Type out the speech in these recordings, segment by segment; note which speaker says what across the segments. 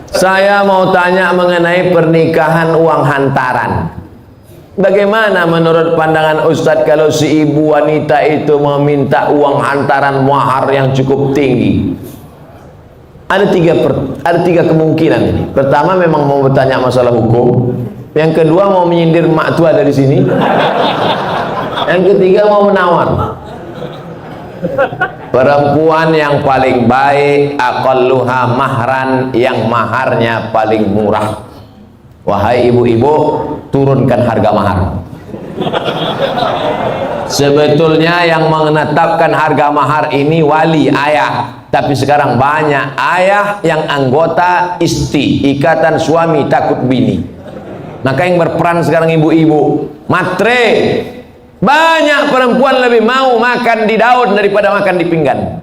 Speaker 1: Saya mau tanya mengenai pernikahan uang hantaran. Bagaimana menurut pandangan Ustadz kalau si ibu wanita itu meminta uang hantaran mahar yang cukup tinggi? Ada tiga kemungkinan ini. Pertama, memang mau bertanya masalah hukum. Yang kedua, mau menyindir mak tua dari sini. Yang ketiga, mau menawar. Perempuan yang paling baik, aqalluha mahran, yang maharnya paling murah. Wahai ibu-ibu, turunkan harga mahar. Sebetulnya yang menetapkan harga mahar ini wali, ayah. Tapi sekarang banyak ayah yang anggota isti, ikatan suami takut bini. Maka yang berperan sekarang ibu-ibu, matre. Banyak perempuan lebih mau makan di daun daripada makan di pinggan.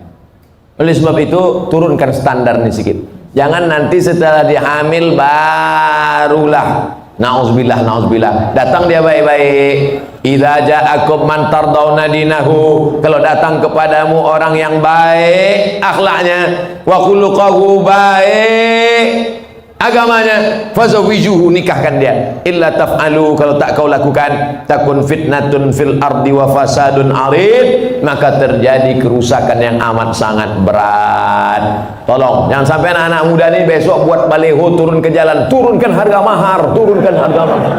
Speaker 1: Oleh sebab itu, turunkan standarnya sedikit. Jangan nanti setelah dia hamil barulah na'udzubillah datang dia baik-baik. Idza ja'akum man tardawna dinahu, kalau datang kepadamu orang yang baik akhlaknya, wa khuluquhu, baik agamanya, fazawijuhu, nikahkan dia. Illa taf'alu, kalau tak kau lakukan, takun fitnatun fil ardi wa fasadun arid, maka terjadi kerusakan yang amat sangat berat. Tolong jangan sampai anak-anak muda ini besok buat baleho turun ke jalan, turunkan harga mahar, turunkan harga mahar.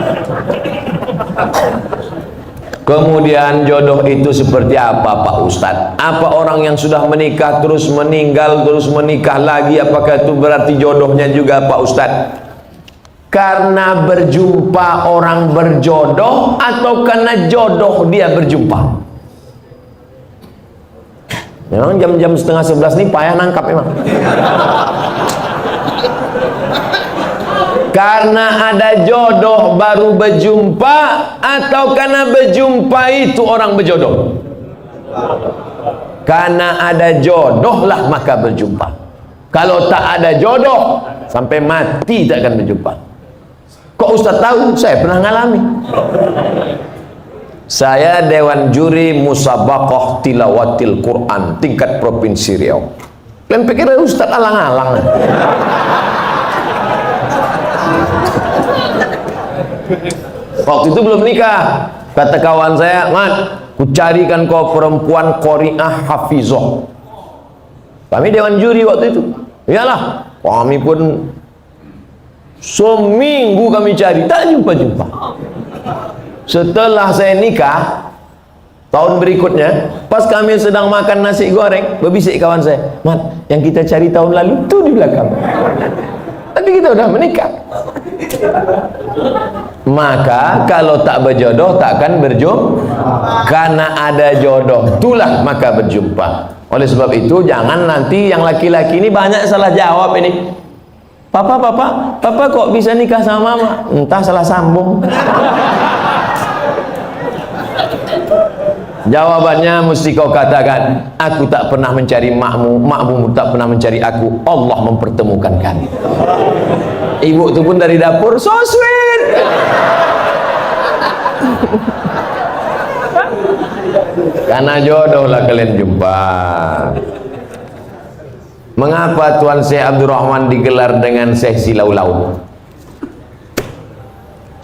Speaker 1: Kemudian jodoh itu seperti apa Pak Ustadz? Apa orang yang sudah menikah terus meninggal terus menikah lagi, apakah itu berarti jodohnya juga Pak Ustadz? Karena berjumpa orang berjodoh atau karena jodoh dia berjumpa? Memang jam-jam setengah 11 nih payah nangkap memang. Karena ada jodoh baru berjumpa atau karena berjumpa itu orang berjodoh? Karena ada jodoh lah maka berjumpa. Kalau tak ada jodoh sampai mati tak akan berjumpa. Kok Ustaz tahu? Saya pernah ngalami. Saya Dewan Juri Musabaqah Tilawatil Quran tingkat Provinsi Riau. Kalian pikir Ustaz alang-alang? Waktu itu belum nikah. Kata kawan saya, "Mat, ku carikan kau perempuan qori'ah hafizah." Kami Dewan Juri waktu itu. Iyalah, kami pun seminggu kami cari, tak jumpa-jumpa. Setelah saya nikah tahun berikutnya, pas kami sedang makan nasi goreng, berbisik kawan saya, "Mat, yang kita cari tahun lalu itu di belakang." Tapi kita udah menikah. Maka kalau tak berjodoh takkan berjumpa. Karena ada jodoh itulah maka berjumpa. Oleh sebab itu jangan nanti yang laki-laki ini banyak salah jawab ini. Papa kok bisa nikah sama mama? Entah salah sambung. Jawabannya mesti kau katakan, aku tak pernah mencari makmu, makmu tak pernah mencari aku, Allah mempertemukan kami. Ibu itu pun dari dapur, so sweet. Karena jodoh lah kalian jumpa. Mengapa Tuan Syekh Abdul Rahman digelar dengan Syekh Silau-lau?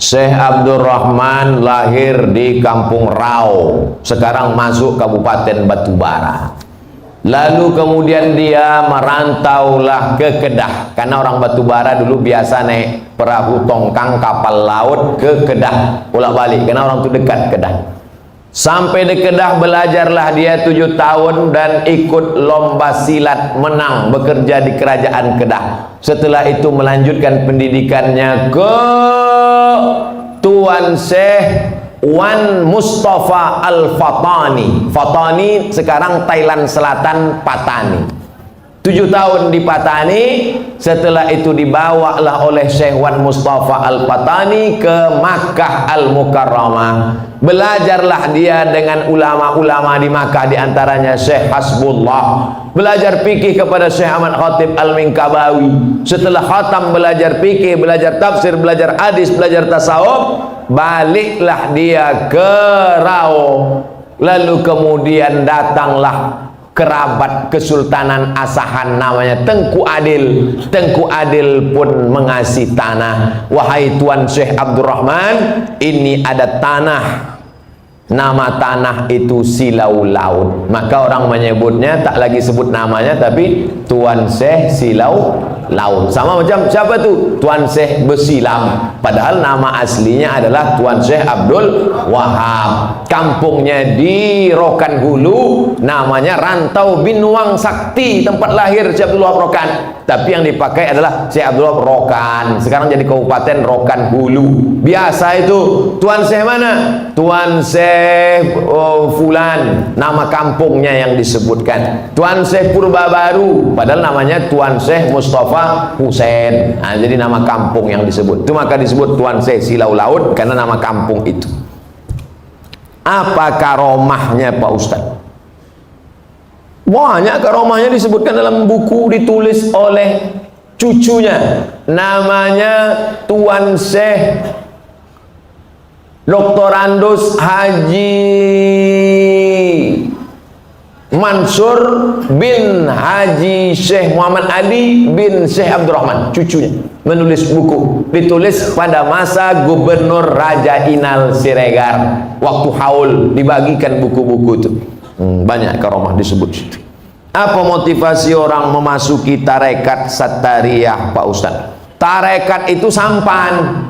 Speaker 1: Syekh Abdul Rahman lahir di Kampung Rau, sekarang masuk Kabupaten Batubara. Lalu kemudian dia merantaulah ke Kedah, karena orang Batubara dulu biasa naik perahu tongkang kapal laut ke Kedah, pulang balik, karena orang itu dekat Kedah. Sampai di Kedah belajarlah dia 7 tahun dan ikut lomba silat, menang, bekerja di kerajaan Kedah. Setelah itu melanjutkan pendidikannya ke Tuan Syekh Wan Mustafa Al-Fatani. Fatani sekarang Thailand Selatan, Patani. 7 tahun di Patani. Setelah itu dibawalah oleh Syekh Wan Mustafa Al-Fatani ke Makkah Al-Mukarramah. Belajarlah dia dengan ulama-ulama di Makkah, diantaranya Syekh Hasbullah. Belajar fikih kepada Syekh Ahmad Khatib Al-Minkabawi. Setelah khatam belajar fikih, belajar tafsir, belajar hadis, belajar tasawuf, baliklah dia ke Rau. Lalu kemudian datanglah kerabat Kesultanan Asahan namanya Tengku Adil. Tengku Adil pun mengasih tanah. Wahai Tuan Syekh Abdurrahman, ini ada tanah, nama tanah itu Silau Laut. Maka orang menyebutnya tak lagi sebut namanya, tapi Tuan Syekh Silau Laut. Sama macam siapa tu? Tuan Syekh Besilam. Padahal nama aslinya adalah Tuan Syekh Abdul Wahab. Kampungnya di Rokan Hulu, namanya Rantau bin Wang Sakti, tempat lahir Syekh Abdul Wahab Rokan. Tapi yang dipakai adalah Syekh Abdul Wahab Rokan. Sekarang jadi Kabupaten Rokan Hulu. Biasa itu Tuan Syekh mana? Tuan Syekh Fulan, nama kampungnya yang disebutkan. Tuan Syekh Purba Baru, padahal namanya Tuan Syekh Mustafa Husain. Nah, jadi nama kampung yang disebut. Itu maka disebut Tuan Syekh Silau Laut karena nama kampung itu. Apa karomahnya Pak Ustaz? Banyak karomahnya disebutkan dalam buku, ditulis oleh cucunya. Namanya Tuan Syekh Dr. Andus Haji Mansur bin Haji Syekh Muhammad Ali bin Syekh Abdurrahman, cucunya menulis buku, ditulis pada masa Gubernur Raja Inal Siregar waktu haul, dibagikan buku-buku itu. Banyak karomah disebut situ. Apa motivasi orang memasuki tarekat Sattariyah Pak Ustaz? Tarekat itu sampan.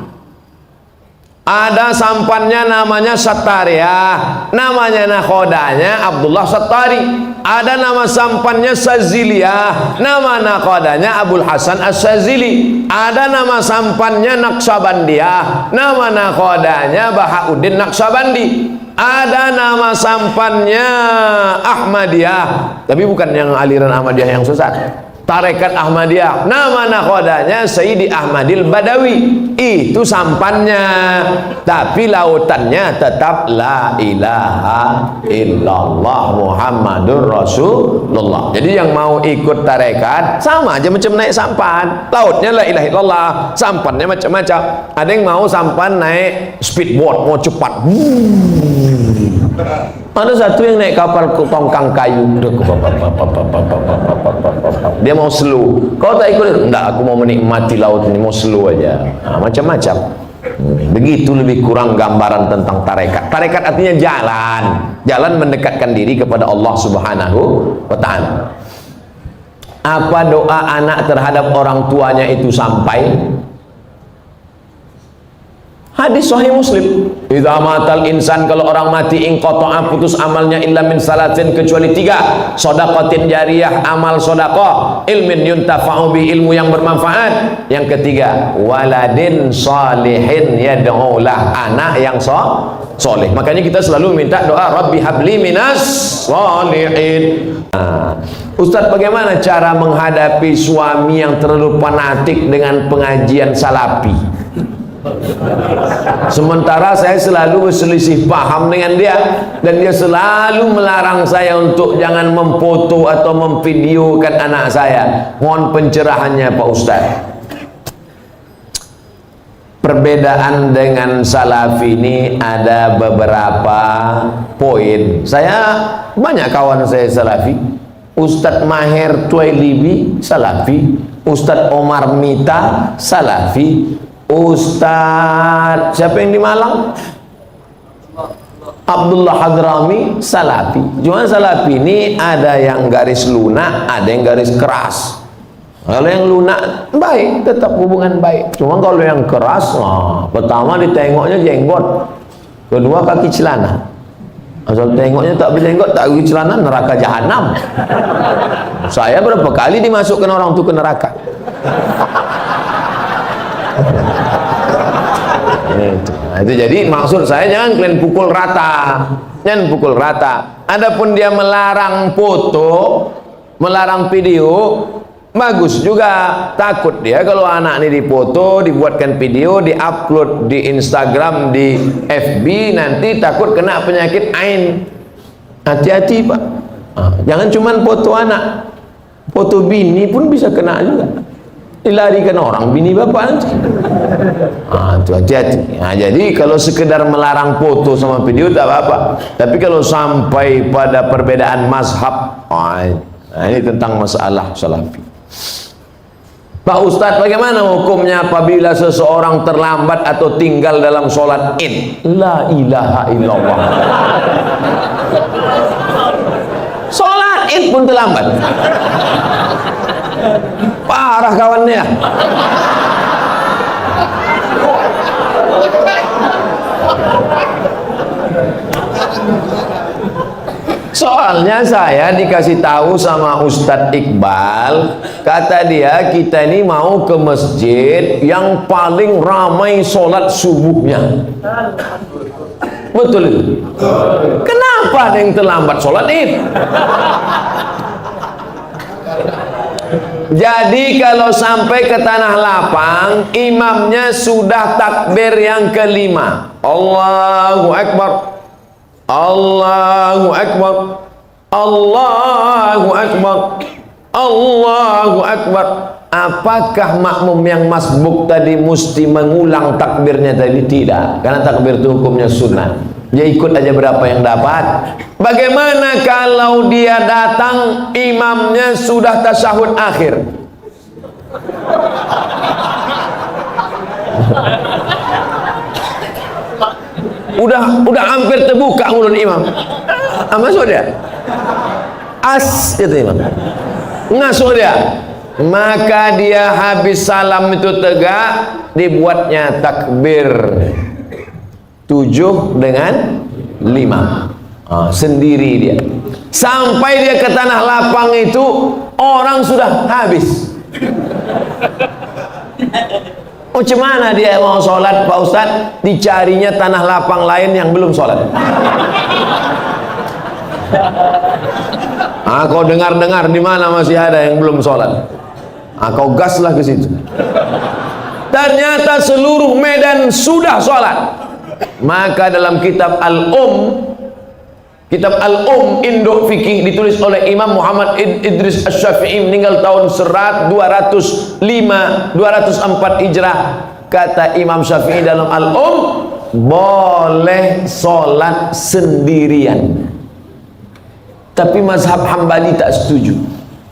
Speaker 1: Ada sampannya namanya Sattariyah, namanya nakhodanya Abdullah Sattari. Ada nama sampannya Saziliyah, nama nakhodanya Abul Hasan As-Sazili. Ada nama sampannya Naqsabandiyah, nama nakhodanya Bahauddin Naqsabandi. Ada nama sampannya Ahmadiyah, tapi bukan yang aliran Ahmadiyah yang sesat. Tarekat Ahmadiyah, nama nakhodanya Sayyidi Ahmadil Badawi. Itu sampannya, tapi lautannya tetap la ilaha illallah Muhammadur Rasulullah. Jadi yang mau ikut tarekat sama aja macam naik sampan, lautnya la ilaha illallah, sampannya macam-macam. Ada yang mau sampan naik speedboat, mau cepat. Ada satu yang naik kapal tongkang kayu, dia mau slow. Kau tak ikut? Enggak, aku mau menikmati laut ini, mau slow aja. Nah, macam-macam. Begitu lebih kurang gambaran tentang tarekat. Tarekat artinya jalan, jalan mendekatkan diri kepada Allah Subhanahu wa Ta'ala. Apa doa anak terhadap orang tuanya itu sampai? Hadis Sahih Muslim, idza matal insan, kalau orang mati inqata'a, putus amalnya, illa min salatin, kecuali 3: shadaqatin jariyah, amal sedekah, ilmin yuntafa'u bi, ilmu yang bermanfaat. Yang ketiga, waladin salihin yad'u lah, anak yang soleh. Makanya kita selalu minta doa, Rabbi habli minas salihin. Ustaz, bagaimana cara menghadapi suami yang terlalu fanatik dengan pengajian salafi? Sementara saya selalu berselisih paham dengan dia, dan dia selalu melarang saya untuk jangan memfoto atau memvideokan anak saya. Mohon pencerahannya Pak Ustaz. Perbedaan dengan salafi ini ada beberapa poin. Saya banyak kawan saya salafi. Ustadz Maher Tuailibi salafi, Ustadz Omar Mita salafi, Ustadz siapa yang di Malang? Abdullah Hadrami salafi. Cuma salafi ini ada yang garis lunak, ada yang garis keras. Kalau yang lunak baik, tetap hubungan baik. Cuma kalau yang keras, pertama ditengoknya jenggot, kedua kaki celana. Asal tengoknya tak berjenggot, tak kaki celana, neraka jahanam. Saya berapa kali dimasukkan orang itu ke neraka. Itu jadi maksud saya, jangan kalian pukul rata, jangan pukul rata. Adapun dia melarang foto, melarang video, bagus juga. Takut dia kalau anak ini dipoto, dibuatkan video, diupload di Instagram, di FB, nanti takut kena penyakit ain. Hati-hati Pak. Jangan cuma foto anak, foto bini pun bisa kena juga. dilarikan orang bini bapak nanti. Itu hati-hati. Jadi kalau sekedar melarang foto sama video tak apa-apa, tapi kalau sampai pada perbedaan mazhab, ini tentang masalah salafi. Pak Ustadz, bagaimana hukumnya apabila seseorang terlambat atau tinggal dalam sholat id? La ilaha illallah. Sholat id pun terlambat. Parah kawannya. Soalnya saya dikasih tahu sama Ustadz Iqbal, kata dia kita ini mau ke masjid yang paling ramai sholat subuhnya. Betul itu? Kenapa ada yang terlambat sholat id? Jadi kalau sampai ke tanah lapang, imamnya sudah takbir yang kelima, Allahu Akbar, Allahu Akbar, Allahu Akbar, Allahu Akbar. Apakah makmum yang masbuk tadi mesti mengulang takbirnya tadi? Tidak, karena takbir itu hukumnya sunnah. Dia ikut aja berapa yang dapat. Bagaimana kalau dia datang imamnya sudah tasyahud akhir? Udah hampir terbuka mulut imam. Masuk dia. Itu imam. Ngasuh dia. Maka dia habis salam itu tegak, dibuatnya takbir 7 dengan 5. Sendiri dia. Sampai dia ke tanah lapang itu orang sudah habis. Macam mana dia mau sholat Pak Ustadz? Dicarinya tanah lapang lain yang belum sholat. Kau dengar-dengar di mana masih ada yang belum sholat. Kau gaslah ke situ. Ternyata seluruh Medan sudah sholat. Maka dalam kitab Al-Um Induk Fikih ditulis oleh Imam Muhammad Idris Asy-Syafi'i, meninggal tahun 204 Hijrah. Kata Imam Syafi'i dalam Al-Um, boleh sholat sendirian. Tapi mazhab Hambali tak setuju.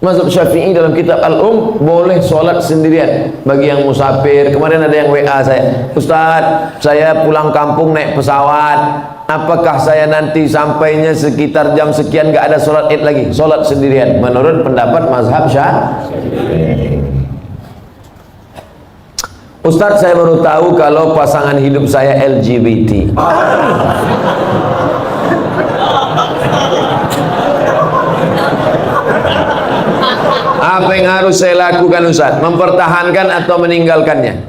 Speaker 1: Mazhab Syafi'i dalam kitab Al-Um boleh sholat sendirian bagi yang musafir. Kemarin ada yang WA saya, Ustaz, saya pulang kampung naik pesawat, apakah saya nanti sampainya sekitar jam sekian gak ada sholat id lagi? Sholat sendirian menurut pendapat mazhab Syafi'i. Ustaz, saya baru tahu kalau pasangan hidup saya LGBT. Apa yang harus saya lakukan Ustaz? Mempertahankan atau meninggalkannya?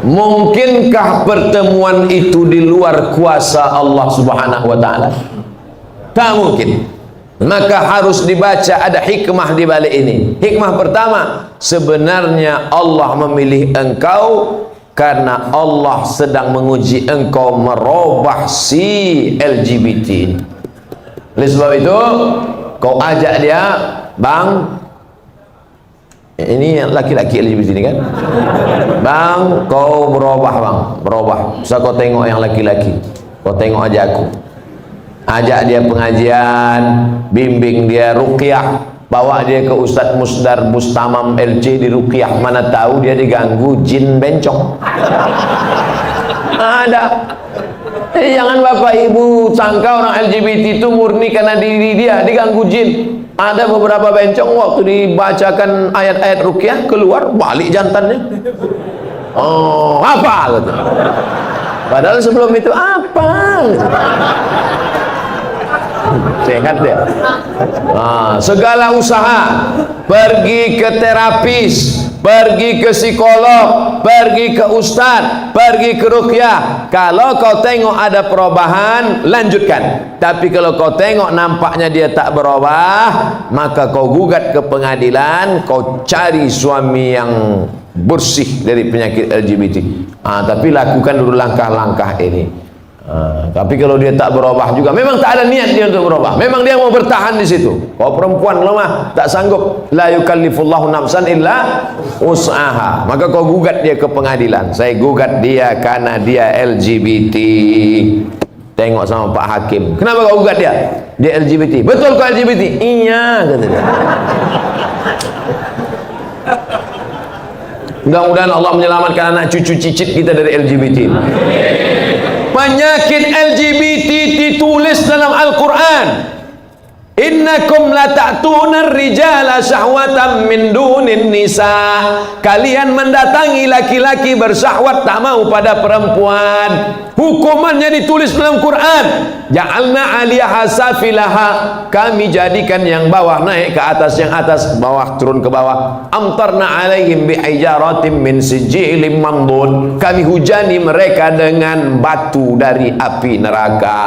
Speaker 1: Mungkinkah pertemuan itu di luar kuasa Allah Subhanahu wa ta'ala? Tak mungkin. Maka harus dibaca, ada hikmah di balik ini. Hikmah pertama, sebenarnya Allah memilih engkau karena Allah sedang menguji engkau merubah si LGBT. Oleh sebab itu, kau ajak dia, bang, ini laki-laki LGBT ini kan, bang, kau berubah bang, berubah. Bisa kau tengok yang laki-laki, kau tengok aja aku. Ajak dia pengajian, bimbing dia ruqyah, bawa dia ke Ustadz Musdar Bustamam LC di ruqyah. Mana tahu dia diganggu jin bencong. Ada. Jangan bapak ibu sangka orang LGBT itu murni karena diri dia diganggu jin. Ada beberapa bencong waktu dibacakan ayat-ayat ruqyah keluar balik jantannya. Oh, apa gitu. Padahal sebelum itu apa gitu. Sehat dia. Segala usaha, pergi ke terapis, pergi ke psikolog, pergi ke ustadz, pergi ke ruqyah. Kalau kau tengok ada perubahan, lanjutkan. Tapi kalau kau tengok nampaknya dia tak berubah, maka kau gugat ke pengadilan, kau cari suami yang bersih dari penyakit LGBT. Tapi lakukan dulu langkah-langkah ini. Tapi kalau dia tak berubah juga, memang tak ada niat dia untuk berubah, memang dia mau bertahan di situ. Kalau perempuan lemah, tak sanggup, la yukallifullahu nafsan illa wus'aha, maka kau gugat dia ke pengadilan. Saya gugat dia karena dia LGBT. Tengok sama Pak Hakim, kenapa kau gugat dia? Dia LGBT. Betul kau LGBT? Iya, kata dia. Mudah-mudahan Allah menyelamatkan anak cucu cicit kita dari LGBT. Penyakit LGBT ditulis dalam Al-Quran. Innakum la ta'tuna rijala syahwatan min dunin nisa. Kalian mendatangi laki-laki bersahwat tak mau pada perempuan. Hukumannya ditulis dalam Quran. Ja'alna 'aliyaha safilaha. Kami jadikan yang bawah naik ke atas, yang atas bawah turun ke bawah. Amtarna 'alaihim bihijaratin min sijilin mandud. Kami hujani mereka dengan batu dari api neraka.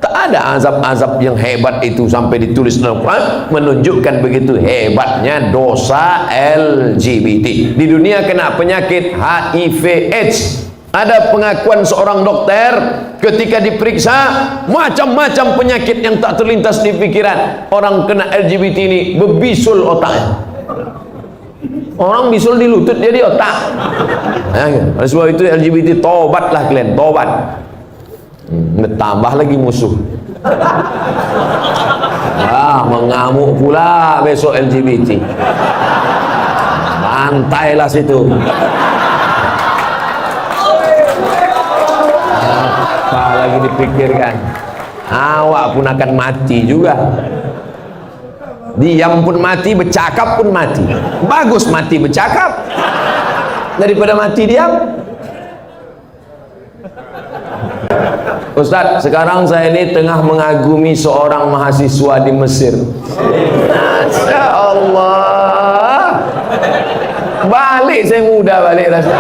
Speaker 1: Tak ada azab-azab yang hebat itu sampai ditulis dalam Quran, menunjukkan begitu hebatnya dosa LGBT. Di dunia kena penyakit HIV AIDS. Ada pengakuan seorang dokter ketika diperiksa, macam-macam penyakit yang tak terlintas di pikiran. Orang kena LGBT ini berbisul otaknya. Orang bisul di lutut, dia di otak. Oleh sebab itu LGBT, tobatlah kalian, tobat. Tambah lagi musuh. Mengamuk pula besok LGBT. Bantailah situ. Apa lagi dipikirkan? Awak pun akan mati juga. Diam pun mati, bercakap pun mati. Bagus mati bercakap daripada mati diam. Ustaz, sekarang saya ini tengah mengagumi seorang mahasiswa di Mesir. Masya Allah. Balik saya muda balik rasa.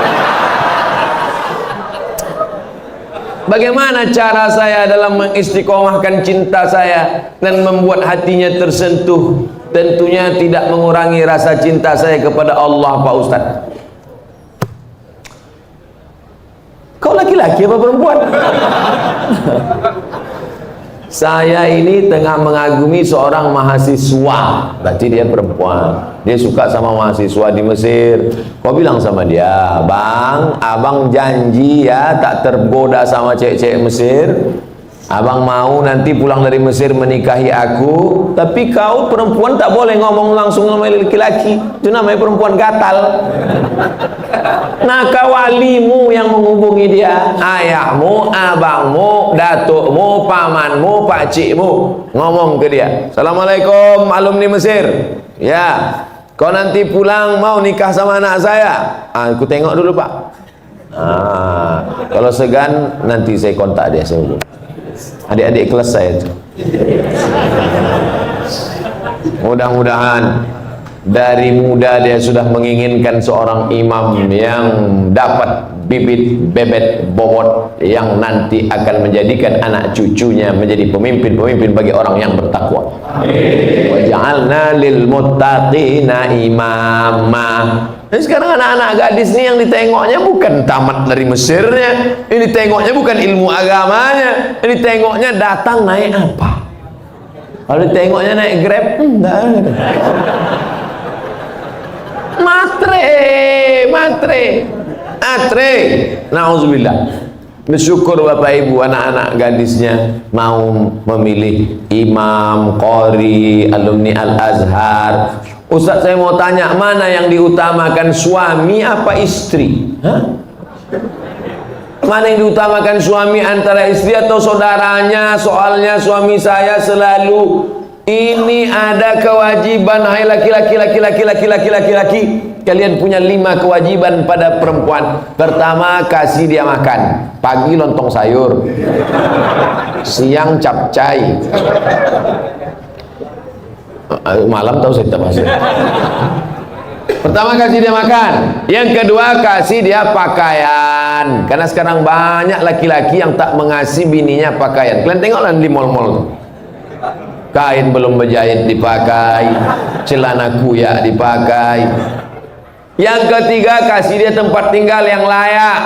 Speaker 1: Bagaimana cara saya dalam mengistiqomahkan cinta saya dan membuat hatinya tersentuh? Tentunya tidak mengurangi rasa cinta saya kepada Allah, Pak Ustaz. Kau laki-laki apa perempuan? Saya ini tengah mengagumi seorang mahasiswa, berarti dia perempuan. Dia suka sama mahasiswa di Mesir. Kau bilang sama dia, bang, abang janji ya tak tergoda sama cewek-cewek Mesir. Abang mau nanti pulang dari Mesir menikahi aku, tapi kau perempuan tak boleh ngomong langsung sama laki-laki. Itu namanya perempuan gatal. Nah, walimu yang menghubungi dia, ayahmu, abangmu, datukmu, pamanmu, pakcikmu, ngomong ke dia, Assalamualaikum alumni Mesir. Ya, kau nanti pulang mau nikah sama anak saya. Aku tengok dulu Pak. Kalau segan nanti saya kontak dia, saya hubung. Adik-adik kelas saya itu. Mudah-mudahan dari muda dia sudah menginginkan seorang imam yang dapat bibit bebet bobot yang nanti akan menjadikan anak cucunya menjadi pemimpin-pemimpin bagi orang yang bertakwa. Wa ja'alna lil muttaqina imama. Nah, sekarang anak-anak gadis ini yang ditengoknya bukan tamat dari Mesirnya, ini tengoknya bukan ilmu agamanya, ini tengoknya datang naik apa. Kalau ditengoknya naik Grab, enggak ada. Matre, na'udzubillah. Bersyukur Bapak Ibu anak-anak gadisnya mau memilih imam, qori, alumni Al-Azhar. Ustaz, saya mau tanya, mana yang diutamakan, suami apa istri? Mana yang diutamakan, suami antara istri atau saudaranya? Soalnya suami saya selalu ini ada kewajiban, hai laki-laki, kalian punya 5 kewajiban pada perempuan. Pertama, kasih dia makan. Pagi lontong sayur, siang capcay, malam tahu saya tak masuk. Pertama, kasih dia makan. Yang kedua, kasih dia pakaian. Karena sekarang banyak laki-laki yang tak mengasihi bininya pakaian. Kalian tengoklah di mall-mall tuh, kain belum berjahit dipakai, celana kuyak dipakai. Yang ketiga, kasih dia tempat tinggal yang layak.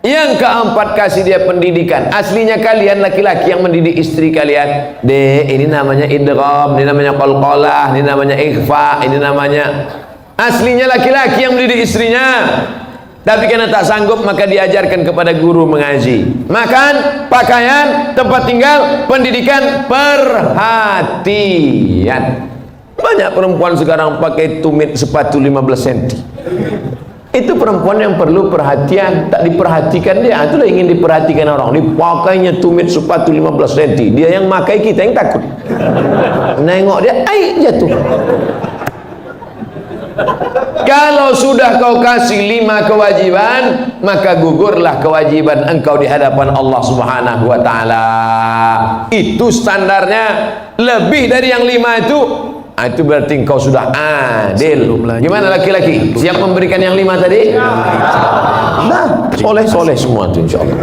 Speaker 1: Yang keempat, kasih dia pendidikan. Aslinya kalian laki-laki yang mendidik istri kalian, dek, ini namanya idgham, ini namanya qalqalah, ini namanya ikhfa, ini namanya. Aslinya laki-laki yang mendidik istrinya, tapi karena tak sanggup maka diajarkan kepada guru mengaji. Makan, pakaian, tempat tinggal, pendidikan, perhatian. Banyak perempuan sekarang pakai tumit sepatu 15 cm. Itu perempuan yang perlu perhatian, tak diperhatikan dia. Itulah ingin diperhatikan orang. Dipakainya tumit sepatu 15 cm. Dia yang makai, kita yang takut. Nengok dia, ai jatuh. Kalau sudah kau kasih 5 kewajiban, maka gugurlah kewajiban engkau di hadapan Allah Subhanahu wa taala. Itu standarnya. Lebih dari yang 5 itu berarti engkau sudah adil. Gimana laki-laki? Siap memberikan yang 5 tadi? Nah, soleh-soleh semua itu insyaallah.